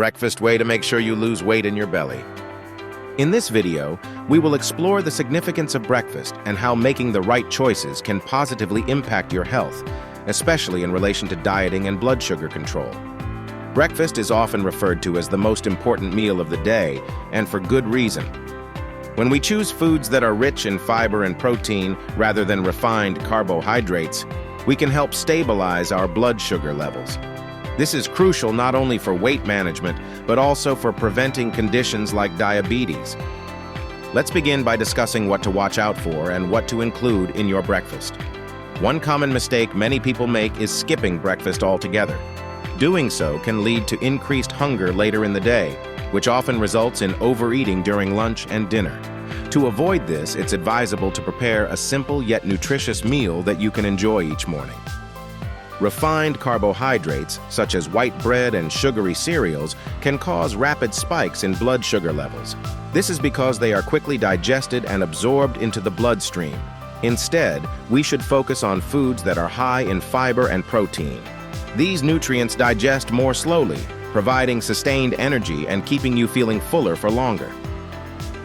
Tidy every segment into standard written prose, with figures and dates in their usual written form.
breakfast way to make sure you lose weight in your belly. In this video, we will explore the significance of breakfast and how making the right choices can positively impact your health, especially in relation to dieting and blood sugar control. Breakfast is often referred to as the most important meal of the day, and for good reason. When we choose foods that are rich in fiber and protein rather than refined carbohydrates, we can help stabilize our blood sugar levels. This is crucial not only for weight management, but also for preventing conditions like diabetes. Let's begin by discussing what to watch out for and what to include in your breakfast. One common mistake many people make is skipping breakfast altogether. Doing so can lead to increased hunger later in the day, which often results in overeating during lunch and dinner. To avoid this, it's advisable to prepare a simple yet nutritious meal that you can enjoy each morning. Refined carbohydrates, such as white bread and sugary cereals, can cause rapid spikes in blood sugar levels. This is because they are quickly digested and absorbed into the bloodstream. Instead, we should focus on foods that are high in fiber and protein. These nutrients digest more slowly, providing sustained energy and keeping you feeling fuller for longer.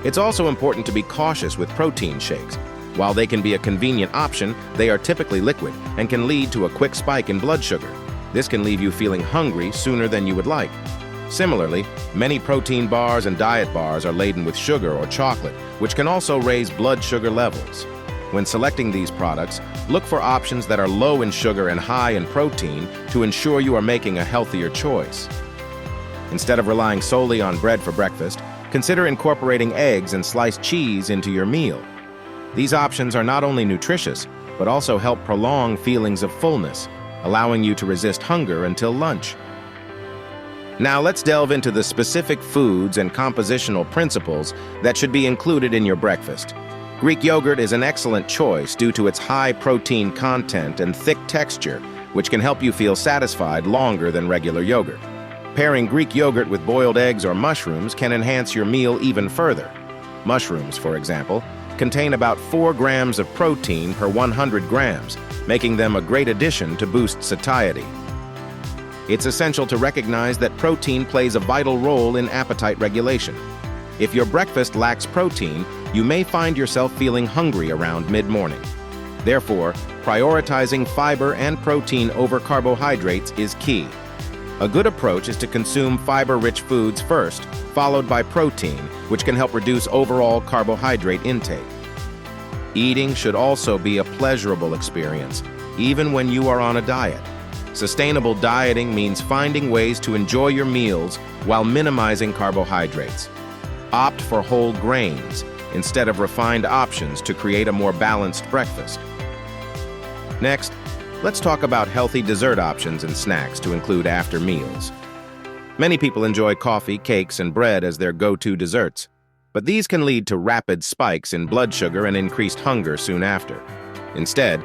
It's also important to be cautious with protein shakes. While they can be a convenient option, they are typically liquid and can lead to a quick spike in blood sugar. This can leave you feeling hungry sooner than you would like. Similarly, many protein bars and diet bars are laden with sugar or chocolate, which can also raise blood sugar levels. When selecting these products, look for options that are low in sugar and high in protein to ensure you are making a healthier choice. Instead of relying solely on bread for breakfast, consider incorporating eggs and sliced cheese into your meal. These options are not only nutritious, but also help prolong feelings of fullness, allowing you to resist hunger until lunch. Now let's delve into the specific foods and compositional principles that should be included in your breakfast. Greek yogurt is an excellent choice due to its high protein content and thick texture, which can help you feel satisfied longer than regular yogurt. Pairing Greek yogurt with boiled eggs or mushrooms can enhance your meal even further. Mushrooms, for example, contain about 4 grams of protein per 100 grams, making them a great addition to boost satiety. It's essential to recognize that protein plays a vital role in appetite regulation. If your breakfast lacks protein, you may find yourself feeling hungry around mid-morning. Therefore, prioritizing fiber and protein over carbohydrates is key. A good approach is to consume fiber-rich foods first, followed by protein, which can help reduce overall carbohydrate intake. Eating should also be a pleasurable experience, even when you are on a diet. Sustainable dieting means finding ways to enjoy your meals while minimizing carbohydrates. Opt for whole grains instead of refined options to create a more balanced breakfast. Next, let's talk about healthy dessert options and snacks to include after meals. Many people enjoy coffee, cakes, and bread as their go-to desserts, but these can lead to rapid spikes in blood sugar and increased hunger soon after. Instead,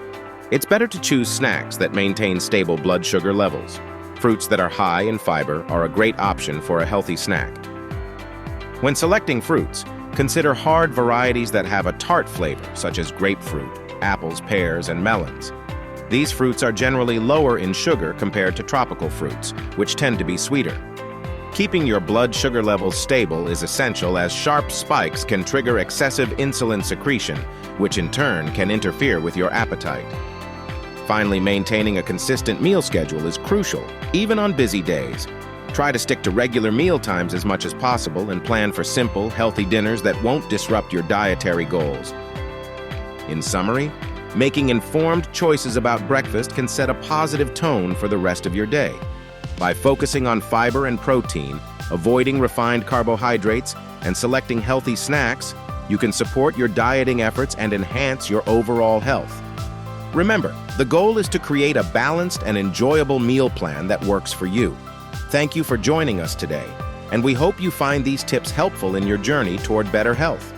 it's better to choose snacks that maintain stable blood sugar levels. Fruits that are high in fiber are a great option for a healthy snack. When selecting fruits, consider hard varieties that have a tart flavor, such as grapefruit, apples, pears, and melons. These fruits are generally lower in sugar compared to tropical fruits, which tend to be sweeter. Keeping your blood sugar levels stable is essential, as sharp spikes can trigger excessive insulin secretion, which in turn can interfere with your appetite. Finally, maintaining a consistent meal schedule is crucial, even on busy days. Try to stick to regular meal times as much as possible and plan for simple, healthy dinners that won't disrupt your dietary goals. In summary, making informed choices about breakfast can set a positive tone for the rest of your day. By focusing on fiber and protein, avoiding refined carbohydrates, and selecting healthy snacks, you can support your dieting efforts and enhance your overall health. Remember, the goal is to create a balanced and enjoyable meal plan that works for you. Thank you for joining us today, and we hope you find these tips helpful in your journey toward better health.